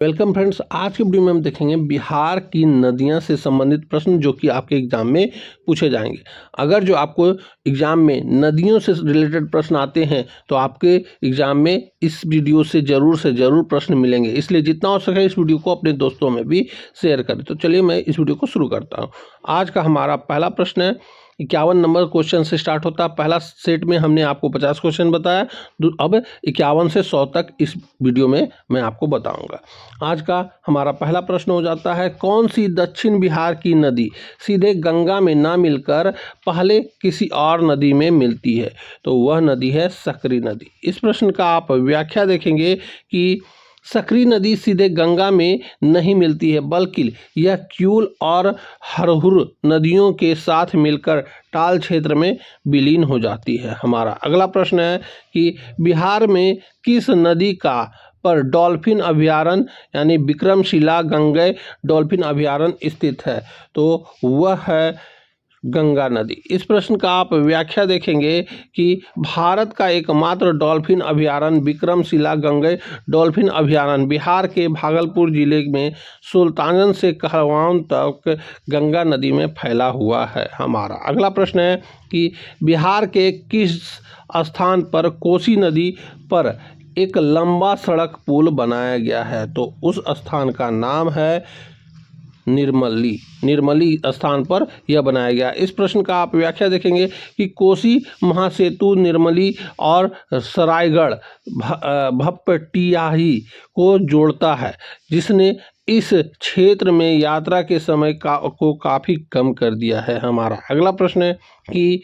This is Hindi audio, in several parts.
Welcome friends. आज की वीडियो में हम देखेंगे बिहार की नदियां से संबंधित प्रश्न जो कि आपके एग्जाम में पूछे जाएंगे। अगर जो आपको एग्जाम में नदियों से रिलेटेड प्रश्न आते हैं तो आपके एग्जाम में इस वीडियो से ज़रूर प्रश्न मिलेंगे, इसलिए जितना हो सके इस वीडियो को अपने दोस्तों में भी शेयर करें। तो चलिए मैं इस वीडियो को शुरू करता हूँ। आज का हमारा पहला प्रश्न है, 51 नंबर क्वेश्चन से स्टार्ट होता है। पहला सेट में हमने आपको 50 क्वेश्चन बताया, अब 51 से 100 तक इस वीडियो में मैं आपको बताऊंगा। आज का हमारा पहला प्रश्न हो जाता है, कौन सी दक्षिण बिहार की नदी सीधे गंगा में ना मिलकर पहले किसी और नदी में मिलती है? तो वह नदी है सकरी नदी। इस प्रश्न का आप व्याख्या देखेंगे कि सकरी नदी सीधे गंगा में नहीं मिलती है, बल्कि यह क्यूल और हरहुर नदियों के साथ मिलकर टाल क्षेत्र में विलीन हो जाती है। हमारा अगला प्रश्न है कि बिहार में किस नदी का पर डॉल्फिन अभयारण्य यानी विक्रमशिला गंगेय डॉल्फिन अभयारण्य स्थित है? तो वह है गंगा नदी। इस प्रश्न का आप व्याख्या देखेंगे कि भारत का एकमात्र डॉल्फिन अभयारण्य विक्रमशिला गंगेय डॉल्फिन अभयारण्य बिहार के भागलपुर जिले में सुल्तानगंज से कहलगांव तक गंगा नदी में फैला हुआ है। हमारा अगला प्रश्न है कि बिहार के किस स्थान पर कोसी नदी पर एक लंबा सड़क पुल बनाया गया है? तो उस स्थान का नाम है निर्मली स्थान पर यह बनाया गया। इस प्रश्न का आप व्याख्या देखेंगे कि कोसी महासेतु निर्मली और सरायगढ़ भपटियाही को जोड़ता है, जिसने इस क्षेत्र में यात्रा के समय को काफ़ी कम कर दिया है। हमारा अगला प्रश्न है कि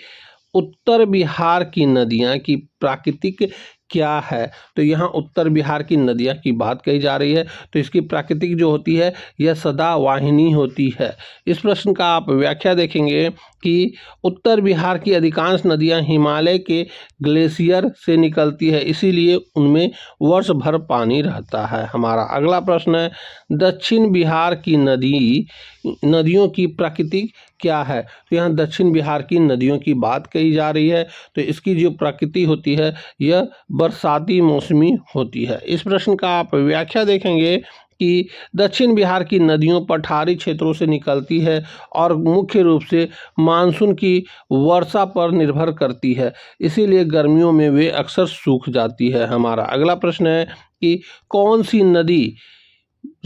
उत्तर बिहार की नदियाँ की प्राकृतिक क्या है? तो यहाँ उत्तर बिहार की नदियाँ की बात कही जा रही है, तो इसकी प्राकृतिक जो होती है यह सदावाहिनी होती है। इस प्रश्न का आप व्याख्या देखेंगे कि उत्तर बिहार की अधिकांश नदियाँ हिमालय के ग्लेशियर से निकलती है, इसीलिए उनमें वर्ष भर पानी रहता है। हमारा अगला प्रश्न है, दक्षिण बिहार की नदियों की प्रकृति क्या है? तो यहाँ दक्षिण बिहार की नदियों की बात कही जा रही है, तो इसकी जो प्रकृति होती है यह बरसाती मौसमी होती है। इस प्रश्न का आप व्याख्या देखेंगे कि दक्षिण बिहार की नदियों पठारी क्षेत्रों से निकलती है और मुख्य रूप से मानसून की वर्षा पर निर्भर करती है, इसीलिए गर्मियों में वे अक्सर सूख जाती है। हमारा अगला प्रश्न है कि कौन सी नदी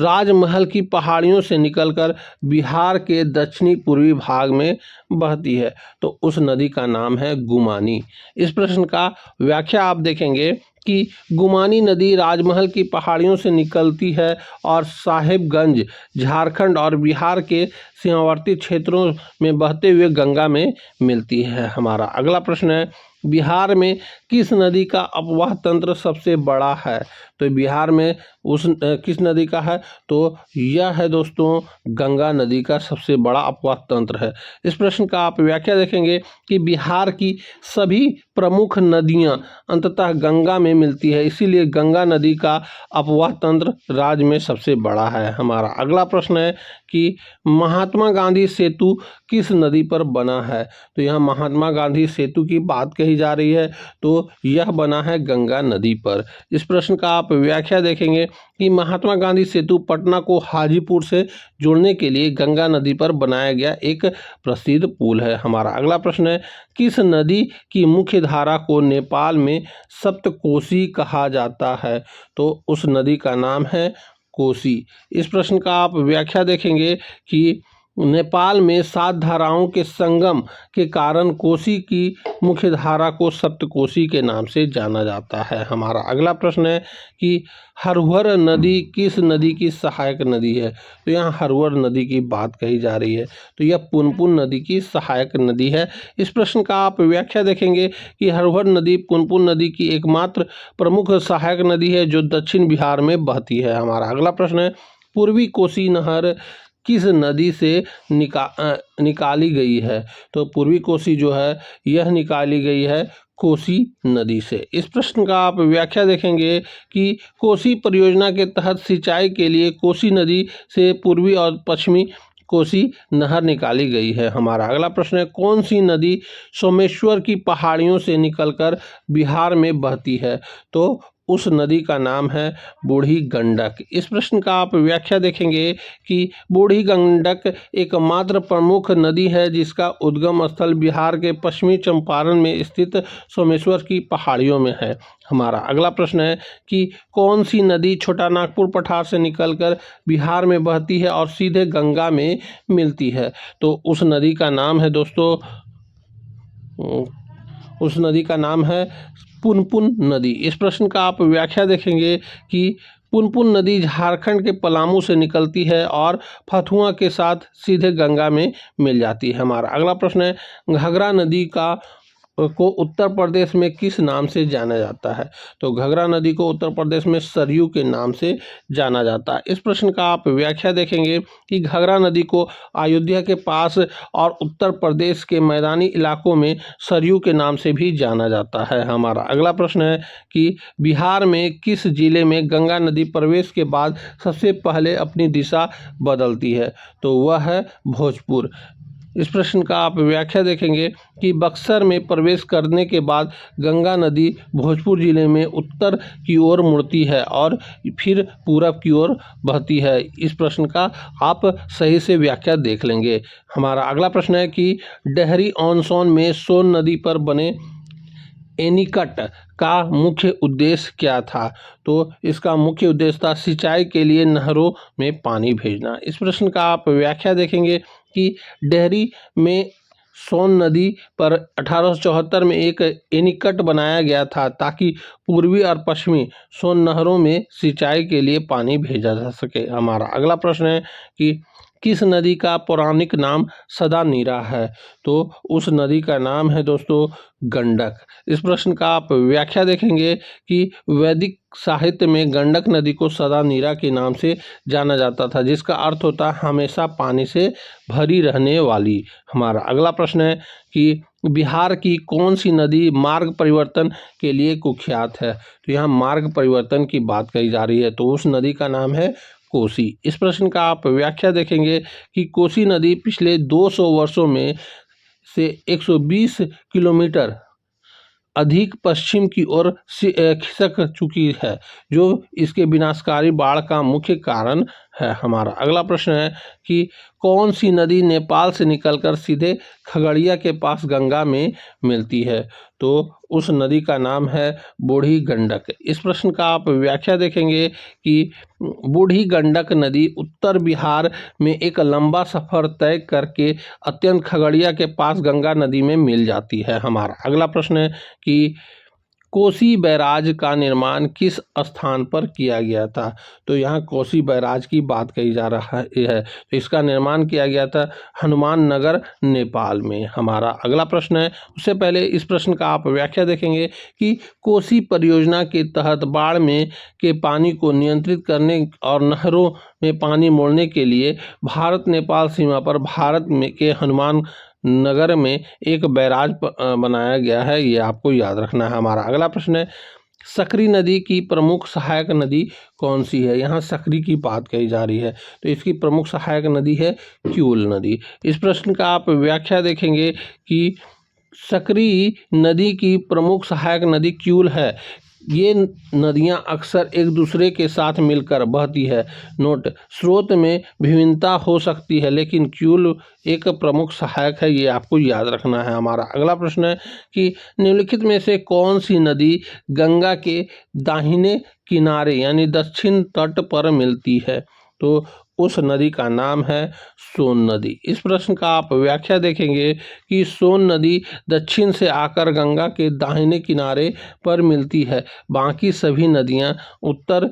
राजमहल की पहाड़ियों से निकलकर बिहार के दक्षिणी पूर्वी भाग में बहती है? तो उस नदी का नाम है गुमानी। इस प्रश्न का व्याख्या आप देखेंगे कि गुमानी नदी राजमहल की पहाड़ियों से निकलती है और साहिबगंज झारखंड और बिहार के सीमावर्ती क्षेत्रों में बहते हुए गंगा में मिलती है। हमारा अगला प्रश्न है, बिहार में किस नदी का अपवाह तंत्र सबसे बड़ा है? तो बिहार में किस नदी का है? तो यह है दोस्तों गंगा नदी का सबसे बड़ा अपवाह तंत्र है। इस प्रश्न का आप व्याख्या देखेंगे कि बिहार की सभी प्रमुख नदियां अंततः गंगा में मिलती है, इसीलिए गंगा नदी का अपवाह तंत्र राज्य में सबसे बड़ा है। हमारा अगला प्रश्न है कि महात्मा गांधी सेतु किस नदी पर बना है? तो यहाँ महात्मा गांधी सेतु की बात कही जा रही है, तो यह बना है गंगा नदी पर। इस प्रश्न का आप व्याख्या देखेंगे कि महात्मा गांधी सेतु पटना को हाजीपुर से जोड़ने के लिए गंगा नदी पर बनाया गया एक प्रसिद्ध पुल है। हमारा अगला प्रश्न है, किस नदी की मुख्य धारा को नेपाल में सप्तकोशी कहा जाता है? तो उस नदी का नाम है कोसी। इस प्रश्न का आप व्याख्या देखेंगे कि नेपाल में 7 धाराओं के संगम के कारण कोसी की मुख्य धारा को सप्तकोशी के नाम से जाना जाता है। हमारा अगला प्रश्न है कि हरहुर नदी किस नदी की सहायक नदी है? तो यहाँ हरहुर नदी की बात कही जा रही है, तो यह पुनपुन नदी की सहायक नदी है। इस प्रश्न का आप व्याख्या देखेंगे कि हरहुर नदी पुनपुन नदी की एकमात्र प्रमुख सहायक नदी है जो दक्षिण बिहार में बहती है। हमारा अगला प्रश्न है, पूर्वी कोसी नहर किस नदी से निकाली गई है? तो पूर्वी कोसी जो है यह निकाली गई है कोसी नदी से। इस प्रश्न का आप व्याख्या देखेंगे कि कोसी परियोजना के तहत सिंचाई के लिए कोसी नदी से पूर्वी और पश्चिमी कोसी नहर निकाली गई है। हमारा अगला प्रश्न है, कौन सी नदी सोमेश्वर की पहाड़ियों से निकलकर बिहार में बहती है? तो उस नदी का नाम है बूढ़ी गंडक। इस प्रश्न का आप व्याख्या देखेंगे कि बूढ़ी गंडक एकमात्र प्रमुख नदी है जिसका उद्गम स्थल बिहार के पश्चिमी चंपारण में स्थित सोमेश्वर की पहाड़ियों में है। हमारा अगला प्रश्न है कि कौन सी नदी छोटा नागपुर पठार से निकलकर बिहार में बहती है और सीधे गंगा में मिलती है? तो उस नदी का नाम है दोस्तों, उस नदी का नाम है पुनपुन नदी। इस प्रश्न का आप व्याख्या देखेंगे कि पुनपुन नदी झारखंड के पलामू से निकलती है और फतुहा के साथ सीधे गंगा में मिल जाती है। हमारा अगला प्रश्न है घाघरा नदी को उत्तर प्रदेश में किस नाम से जाना जाता है? तो घाघरा नदी को उत्तर प्रदेश में सरयू के नाम से जाना जाता है। इस प्रश्न का आप व्याख्या देखेंगे कि घाघरा नदी को अयोध्या के पास और उत्तर प्रदेश के मैदानी इलाकों में सरयू के नाम से भी जाना जाता है। हमारा अगला प्रश्न है कि बिहार में किस जिले में गंगा नदी प्रवेश के बाद सबसे पहले अपनी दिशा बदलती है? तो वह है भोजपुर। इस प्रश्न का आप व्याख्या देखेंगे कि बक्सर में प्रवेश करने के बाद गंगा नदी भोजपुर जिले में उत्तर की ओर मुड़ती है और फिर पूरब की ओर बहती है। इस प्रश्न का आप सही से व्याख्या देख लेंगे। हमारा अगला प्रश्न है कि डेहरी ऑन सोन में सोन नदी पर बने एनीकट का मुख्य उद्देश्य क्या था? तो इसका मुख्य उद्देश्य था सिंचाई के लिए नहरों में पानी भेजना। इस प्रश्न का आप व्याख्या देखेंगे कि डेहरी में सोन नदी पर 1874 में एक एनीकट बनाया गया था ताकि पूर्वी और पश्चिमी सोन नहरों में सिंचाई के लिए पानी भेजा जा सके। हमारा अगला प्रश्न है कि किस नदी का पौराणिक नाम सदा नीरा है? तो उस नदी का नाम है दोस्तों गंडक। इस प्रश्न का आप व्याख्या देखेंगे कि वैदिक साहित्य में गंडक नदी को सदा नीरा के नाम से जाना जाता था जिसका अर्थ होता है हमेशा पानी से भरी रहने वाली। हमारा अगला प्रश्न है कि बिहार की कौन सी नदी मार्ग परिवर्तन के लिए कुख्यात है? तो यहाँ मार्ग परिवर्तन की बात कही जा रही है, तो उस नदी का नाम है कोसी। इस प्रश्न का आप व्याख्या देखेंगे कि कोसी नदी पिछले 200 वर्षों में से 120 किलोमीटर अधिक पश्चिम की ओर खिसक चुकी है जो इसके विनाशकारी बाढ़ का मुख्य कारण है। हमारा अगला प्रश्न है कि कौन सी नदी नेपाल से निकलकर सीधे खगड़िया के पास गंगा में मिलती है? तो उस नदी का नाम है बूढ़ी गंडक। इस प्रश्न का आप व्याख्या देखेंगे कि बूढ़ी गंडक नदी उत्तर बिहार में एक लंबा सफर तय करके अत्यंत खगड़िया के पास गंगा नदी में मिल जाती है। हमारा अगला प्रश्न है कि कोसी बैराज का निर्माण किस स्थान पर किया गया था? तो यहाँ कोसी बैराज की बात कही जा रहा है, तो इसका निर्माण किया गया था हनुमान नगर नेपाल में। हमारा अगला प्रश्न है, उससे पहले इस प्रश्न का आप व्याख्या देखेंगे कि कोसी परियोजना के तहत बाढ़ में के पानी को नियंत्रित करने और नहरों में पानी मोड़ने के लिए भारत नेपाल सीमा पर भारत में के हनुमान नगर में एक बैराज बनाया गया है, ये आपको याद रखना है। हमारा अगला प्रश्न है सकरी नदी की प्रमुख सहायक नदी कौन सी है? यहाँ सकरी की बात कही जा रही है, तो इसकी प्रमुख सहायक नदी है क्यूल नदी। इस प्रश्न का आप व्याख्या देखेंगे कि सकरी नदी की प्रमुख सहायक नदी क्यूल है। ये नदियां अक्सर एक दूसरे के साथ मिलकर बहती है। नोट, स्रोत में विभिन्नता हो सकती है लेकिन क्यूल एक प्रमुख सहायक है, ये आपको याद रखना है। हमारा अगला प्रश्न है कि निम्नलिखित में से कौन सी नदी गंगा के दाहिने किनारे यानी दक्षिण तट पर मिलती है? तो उस नदी का नाम है सोन नदी। इस प्रश्न का आप व्याख्या देखेंगे कि सोन नदी दक्षिण से आकर गंगा के दाहिने किनारे पर मिलती है, बाकी सभी नदियां उत्तर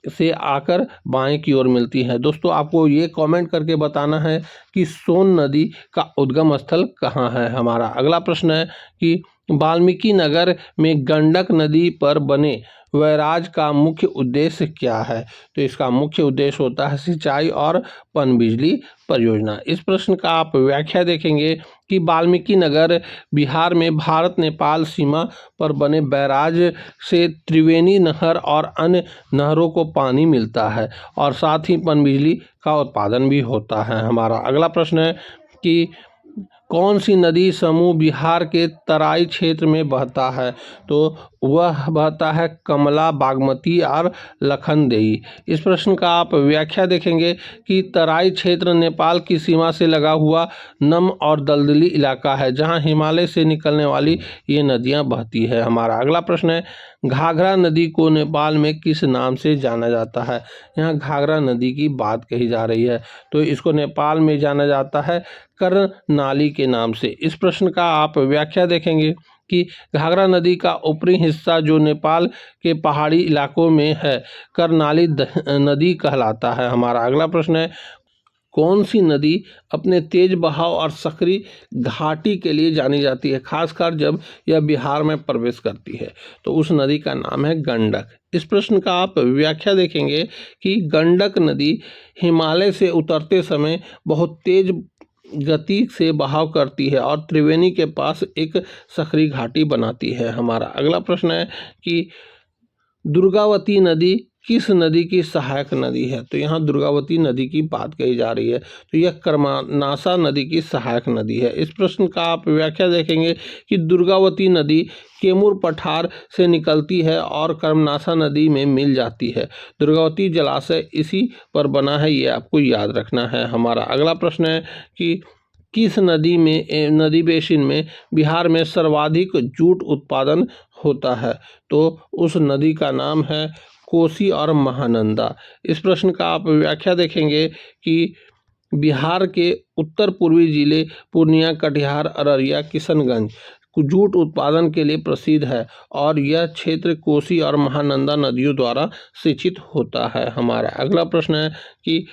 से आकर बाएं की ओर मिलती हैं। दोस्तों आपको ये कमेंट करके बताना है कि सोन नदी का उद्गम स्थल कहाँ है। हमारा अगला प्रश्न है कि वाल्मीकि नगर में गंडक नदी पर बने बैराज का मुख्य उद्देश्य क्या है? तो इसका मुख्य उद्देश्य होता है सिंचाई और पनबिजली परियोजना। इस प्रश्न का आप व्याख्या देखेंगे कि वाल्मीकि नगर बिहार में भारत नेपाल सीमा पर बने बैराज से त्रिवेणी नहर और अन्य नहरों को पानी मिलता है और साथ ही पनबिजली का उत्पादन भी होता है। हमारा अगला प्रश्न है कि कौन सी नदी समूह बिहार के तराई क्षेत्र में बहता है? तो वह बहता है कमला, बागमती और लखनदेई। इस प्रश्न का आप व्याख्या देखेंगे कि तराई क्षेत्र नेपाल की सीमा से लगा हुआ नम और दलदली इलाका है जहां हिमालय से निकलने वाली ये नदियां बहती है। हमारा अगला प्रश्न है, घाघरा नदी को नेपाल में किस नाम से जाना जाता है। यहाँ घाघरा नदी की बात कही जा रही है, तो इसको नेपाल में जाना जाता है कर्णाली के नाम से। इस प्रश्न का आप व्याख्या देखेंगे कि घाघरा नदी का ऊपरी हिस्सा जो नेपाल के पहाड़ी इलाकों में है कर्णाली नदी कहलाता है। हमारा अगला प्रश्न है, कौन सी नदी अपने तेज बहाव और सक्रिय घाटी के लिए जानी जाती है, खासकर जब यह बिहार में प्रवेश करती है। तो उस नदी का नाम है गंडक। इस प्रश्न का आप व्याख्या देखेंगे कि गंडक नदी हिमालय से उतरते समय बहुत तेज गति से बहाव करती है और त्रिवेणी के पास एक सक्रिय घाटी बनाती है। हमारा अगला प्रश्न है कि दुर्गावती नदी किस नदी की सहायक नदी है। तो यहाँ दुर्गावती नदी की बात कही जा रही है, तो यह कर्मनाशा नदी की सहायक नदी है। इस प्रश्न का आप व्याख्या देखेंगे कि दुर्गावती नदी कैमूर पठार से निकलती है और कर्मनाशा नदी में मिल जाती है। दुर्गावती जलाशय इसी पर बना है, ये आपको याद रखना है। हमारा अगला प्रश्न है कि किस नदी बेसिन में बिहार में सर्वाधिक जूट उत्पादन होता है। तो उस नदी का नाम है कोसी और महानंदा। इस प्रश्न का आप व्याख्या देखेंगे कि बिहार के उत्तर पूर्वी जिले पूर्णिया, कटिहार, अररिया, किशनगंज जूट उत्पादन के लिए प्रसिद्ध है और यह क्षेत्र कोसी और महानंदा नदियों द्वारा सिंचित होता है। हमारा अगला प्रश्न है कि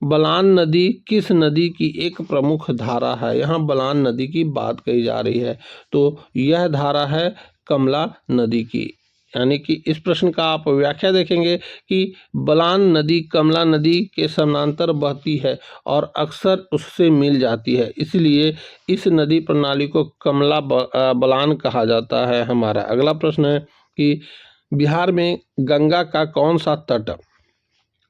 बलान नदी किस नदी की एक प्रमुख धारा है। यहाँ बलान नदी की बात कही जा रही है, तो यह धारा है कमला नदी की। यानी कि इस प्रश्न का आप व्याख्या देखेंगे कि बलान नदी कमला नदी के समानांतर बहती है और अक्सर उससे मिल जाती है, इसलिए इस नदी प्रणाली को कमला बलान कहा जाता है। हमारा अगला प्रश्न है कि बिहार में गंगा का कौन सा तट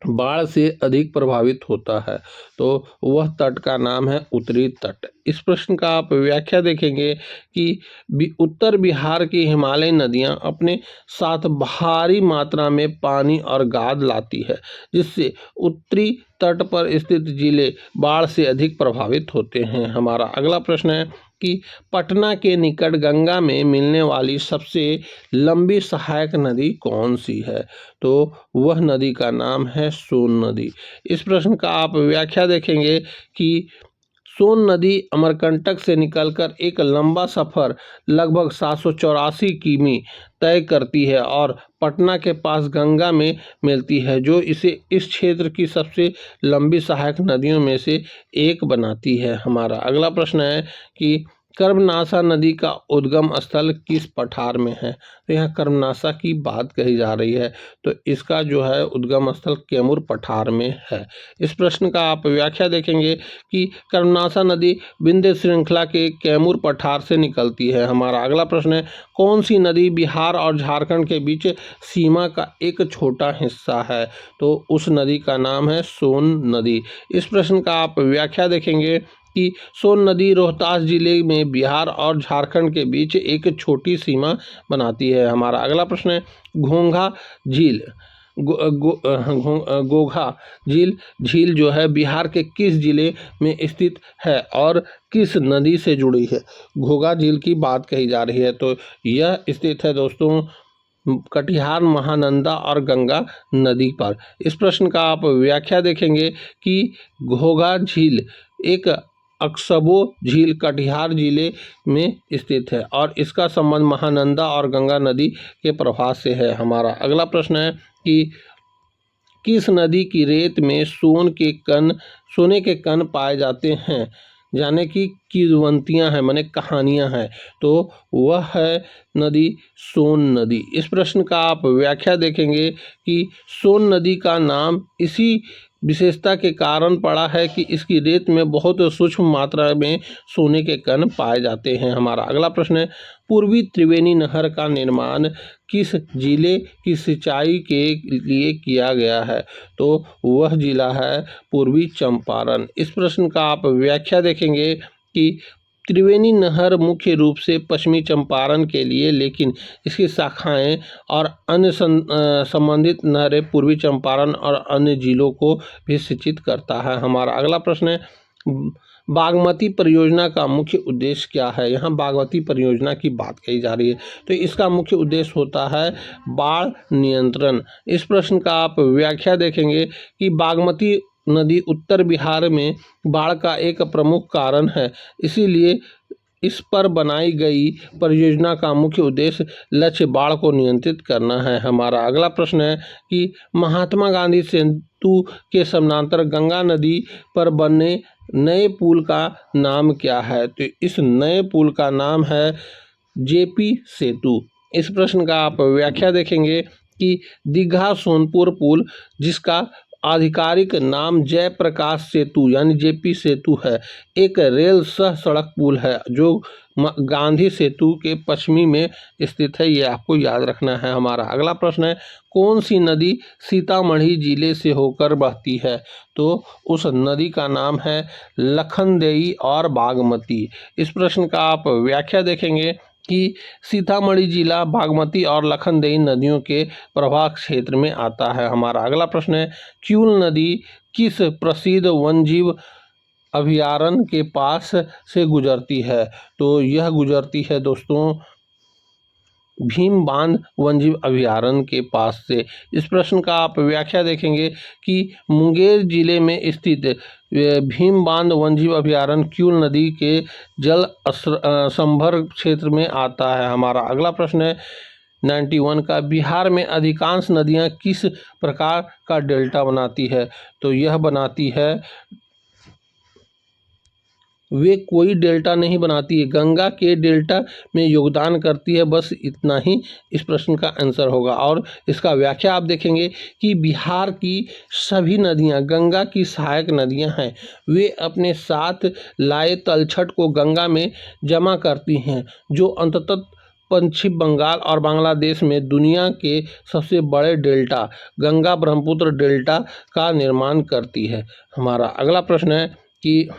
बाढ़ से अधिक प्रभावित होता है। तो वह तट का नाम है उत्तरी तट। इस प्रश्न का आप व्याख्या देखेंगे कि उत्तर बिहार की हिमालयी नदियां अपने साथ भारी मात्रा में पानी और गाद लाती है, जिससे उत्तरी तट पर स्थित जिले बाढ़ से अधिक प्रभावित होते हैं। हमारा अगला प्रश्न है कि पटना के निकट गंगा में मिलने वाली सबसे लंबी सहायक नदी कौन सी है। तो वह नदी का नाम है सोन नदी। इस प्रश्न का आप व्याख्या देखेंगे कि सोन नदी अमरकंटक से निकलकर एक लंबा सफर लगभग 784 किमी तय करती है और पटना के पास गंगा में मिलती है, जो इसे इस क्षेत्र की सबसे लंबी सहायक नदियों में से एक बनाती है। हमारा अगला प्रश्न है कि कर्मनाशा नदी का उद्गम स्थल किस पठार में है। तो यहाँ कर्मनाशा की बात कही जा रही है, तो इसका जो है उद्गम स्थल कैमूर पठार में है। इस प्रश्न का आप व्याख्या देखेंगे कि कर्मनाशा नदी विंध्य श्रृंखला के कैमूर पठार से निकलती है। हमारा अगला प्रश्न है, कौन सी नदी बिहार और झारखंड के बीच सीमा का एक छोटा हिस्सा है। तो उस नदी का नाम है सोन नदी। इस प्रश्न का आप व्याख्या देखेंगे कि सोन नदी रोहतास जिले में बिहार और झारखंड के बीच एक छोटी सीमा बनाती है। हमारा अगला प्रश्न है, घोंघा झील घोघा झील जो है बिहार के किस जिले में स्थित है और किस नदी से जुड़ी है। घोघा झील की बात कही जा रही है, तो यह स्थित है दोस्तों कटिहार, महानंदा और गंगा नदी पर। इस प्रश्न का आप व्याख्या देखेंगे कि घोघा झील एक अक्सबो झील कटिहार जिले में स्थित है और इसका संबंध महानंदा और गंगा नदी के प्रवाह से है। हमारा अगला प्रश्न है कि किस नदी की रेत में सोने के कण पाए जाते हैं, यानी कि किंवदंतियाँ हैं, माने कहानियाँ हैं। तो वह है नदी सोन नदी। इस प्रश्न का आप व्याख्या देखेंगे कि सोन नदी का नाम इसी विशेषता के कारण पड़ा है कि इसकी रेत में बहुत सूक्ष्म मात्रा में सोने के कण पाए जाते हैं। हमारा अगला प्रश्न है, पूर्वी त्रिवेणी नहर का निर्माण किस जिले की सिंचाई के लिए किया गया है। तो वह जिला है पूर्वी चंपारण। इस प्रश्न का आप व्याख्या देखेंगे कि त्रिवेणी नहर मुख्य रूप से पश्चिमी चंपारण के लिए, लेकिन इसकी शाखाएं और अन्य संबंधित नहरें पूर्वी चंपारण और अन्य जिलों को भी सिंचित करता है। हमारा अगला प्रश्न है, बागमती परियोजना का मुख्य उद्देश्य क्या है। यहाँ बागमती परियोजना की बात कही जा रही है, तो इसका मुख्य उद्देश्य होता है बाढ़ नियंत्रण। इस प्रश्न का आप व्याख्या देखेंगे कि बागमती नदी उत्तर बिहार में बाढ़ का एक प्रमुख कारण है, इसीलिए इस पर बनाई गई परियोजना का मुख्य उद्देश्य लक्ष्य बाढ़ को नियंत्रित करना है। हमारा अगला प्रश्न है कि महात्मा गांधी सेतु के समानांतर गंगा नदी पर बनने नए पुल का नाम क्या है। तो इस नए पुल का नाम है जेपी सेतु। इस प्रश्न का आप व्याख्या देखेंगे कि दीघा सोनपुर पुल, जिसका आधिकारिक नाम जयप्रकाश सेतु यानी जेपी सेतु है, एक रेल सह सड़क पुल है जो गांधी सेतु के पश्चिमी में स्थित है। ये आपको याद रखना है। हमारा अगला प्रश्न है, कौन सी नदी सीतामढ़ी जिले से होकर बहती है। तो उस नदी का नाम है लखनदेई और बागमती। इस प्रश्न का आप व्याख्या देखेंगे कि सीतामढ़ी जिला बागमती और लखनदेई नदियों के प्रवाह क्षेत्र में आता है। हमारा अगला प्रश्न है, क्यूल नदी किस प्रसिद्ध वन्यजीव अभयारण्य के पास से गुजरती है। तो यह गुजरती है दोस्तों भीम बांध वन्यजीव अभयारण्य के पास से। इस प्रश्न का आप व्याख्या देखेंगे कि मुंगेर जिले में स्थित भीम बांध वन्यजीव अभयारण्य क्यूल नदी के जल संभर क्षेत्र में आता है। हमारा अगला प्रश्न है 91 का, बिहार में अधिकांश नदियां किस प्रकार का डेल्टा बनाती है। तो यह बनाती है, वे कोई डेल्टा नहीं बनाती है, गंगा के डेल्टा में योगदान करती है। बस इतना ही इस प्रश्न का आंसर होगा। और इसका व्याख्या आप देखेंगे कि बिहार की सभी नदियां गंगा की सहायक नदियां हैं। वे अपने साथ लाए तलछट को गंगा में जमा करती हैं, जो अंततः पश्चिम बंगाल और बांग्लादेश में दुनिया के सबसे बड़े डेल्टा गंगा ब्रह्मपुत्र डेल्टा का निर्माण करती है। हमारा अगला प्रश्न है कि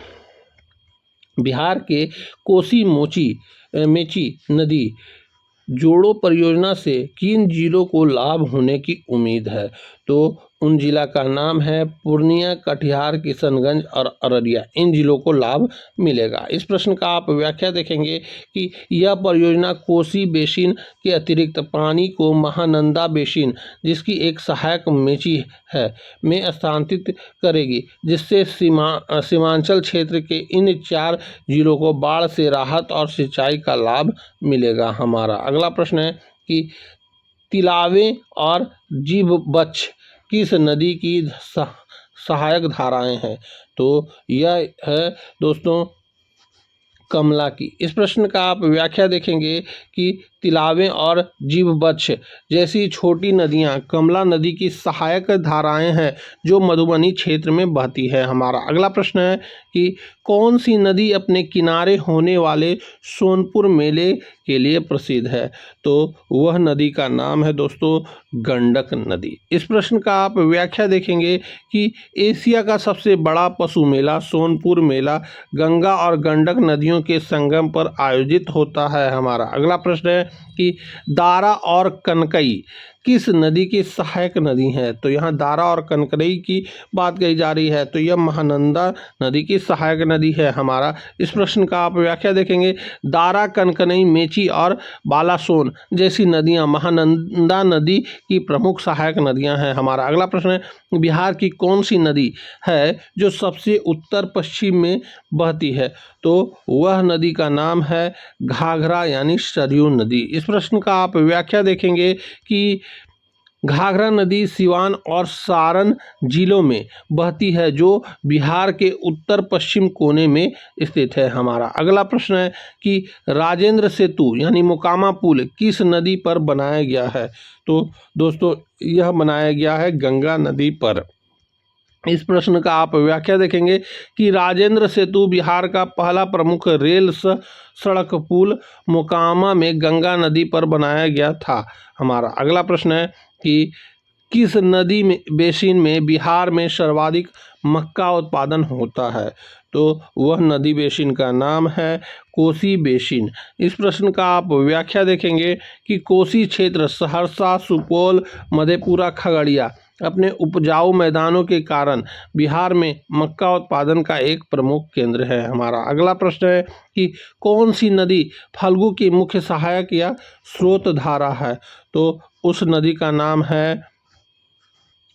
बिहार के कोसी मेची नदी जोड़ो परियोजना से किन जिलों को लाभ होने की उम्मीद है। तो उन जिला का नाम है पूर्णिया, कटिहार, किशनगंज और अररिया। इन जिलों को लाभ मिलेगा। इस प्रश्न का आप व्याख्या देखेंगे कि यह परियोजना कोसी बेसिन के अतिरिक्त पानी को महानंदा बेसिन, जिसकी एक सहायक मेची है, में स्थानांतरित करेगी, जिससे सीमांचल क्षेत्र के इन 4 जिलों को बाढ़ से राहत और सिंचाई का लाभ मिलेगा। हमारा अगला प्रश्न है कि तिलावे और जीवबच्छ किस नदी की सहायक धाराएं हैं। तो यह है दोस्तों कमला की। इस प्रश्न का आप व्याख्या देखेंगे कि तिलावे और जीवबच्छ जैसी छोटी नदियां कमला नदी की सहायक धाराएं हैं जो मधुबनी क्षेत्र में बहती है। हमारा अगला प्रश्न है कि कौन सी नदी अपने किनारे होने वाले सोनपुर मेले के लिए प्रसिद्ध है। तो वह नदी का नाम है दोस्तों गंडक नदी। इस प्रश्न का आप व्याख्या देखेंगे कि एशिया का सबसे बड़ा पशु मेला सोनपुर मेला गंगा और गंडक नदियों के संगम पर आयोजित होता है। हमारा अगला प्रश्न है कि दारा और कनकई किस नदी की सहायक नदी है। तो यहाँ दारा और कनकई की बात कही जा रही है, तो यह महानंदा नदी की सहायक नदी है। हमारा इस प्रश्न का आप व्याख्या देखेंगे, दारा, कनकई, मेची और बालासोन जैसी नदियाँ महानंदा नदी की प्रमुख सहायक नदियाँ हैं। हमारा अगला प्रश्न है, बिहार की कौन सी नदी है जो सबसे उत्तर पश्चिम में बहती है। तो वह नदी का नाम है घाघरा यानी सरयू नदी। इस प्रश्न का आप व्याख्या देखेंगे कि घाघरा नदी सिवान और सारण जिलों में बहती है, जो बिहार के उत्तर पश्चिम कोने में स्थित है। हमारा अगला प्रश्न है कि राजेंद्र सेतु यानी मोकामा पुल किस नदी पर बनाया गया है। तो दोस्तों यह बनाया गया है गंगा नदी पर। इस प्रश्न का आप व्याख्या देखेंगे कि राजेंद्र सेतु बिहार का पहला प्रमुख रेल सड़क पुल मोकामा में गंगा नदी पर बनाया गया था। हमारा अगला प्रश्न है कि किस नदी में बेसिन में बिहार में सर्वाधिक मक्का उत्पादन होता है? तो वह नदी बेसिन का नाम है कोसी बेसिन। इस प्रश्न का आप व्याख्या देखेंगे कि कोसी क्षेत्र सहरसा, सुपौल, मधेपुरा, खगड़िया अपने उपजाऊ मैदानों के कारण बिहार में मक्का उत्पादन का एक प्रमुख केंद्र है। हमारा अगला प्रश्न है कि कौन सी नदी फल्गु की मुख्य सहायक या स्रोत धारा है? तो उस नदी का नाम है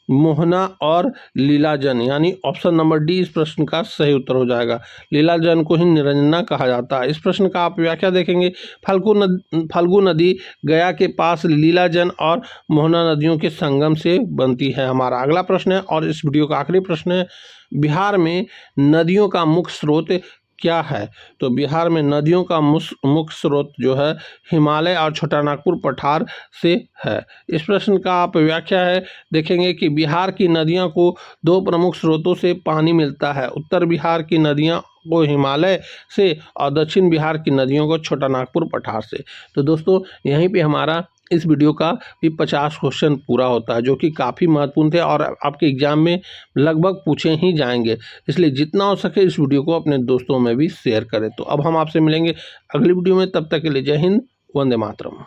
मोहना और लीलाजन, यानी ऑप्शन नंबर डी इस प्रश्न का सही उत्तर हो जाएगा। लीलाजन को ही निरंजना कहा जाता है। इस प्रश्न का आप व्याख्या देखेंगे, फल्गु नदी गया के पास लीलाजन और मोहना नदियों के संगम से बनती है। हमारा अगला प्रश्न है और इस वीडियो का आखिरी प्रश्न है, बिहार में नदियों का मुख्य स्रोत क्या है? तो बिहार में नदियों का मुख्य स्रोत जो है हिमालय और छोटानागपुर पठार से है। इस प्रश्न का आप व्याख्या है देखेंगे कि बिहार की नदियों को दो प्रमुख स्रोतों से पानी मिलता है। उत्तर बिहार की नदियां को हिमालय से और दक्षिण बिहार की नदियों को छोटानागपुर पठार से। तो दोस्तों यहीं पे हमारा इस वीडियो का भी 50 क्वेश्चन पूरा होता है, जो कि काफ़ी महत्वपूर्ण थे और आपके एग्जाम में लगभग पूछे ही जाएंगे। इसलिए जितना हो सके इस वीडियो को अपने दोस्तों में भी शेयर करें। तो अब हम आपसे मिलेंगे अगली वीडियो में, तब तक के लिए जय हिंद, वंदे मातरम।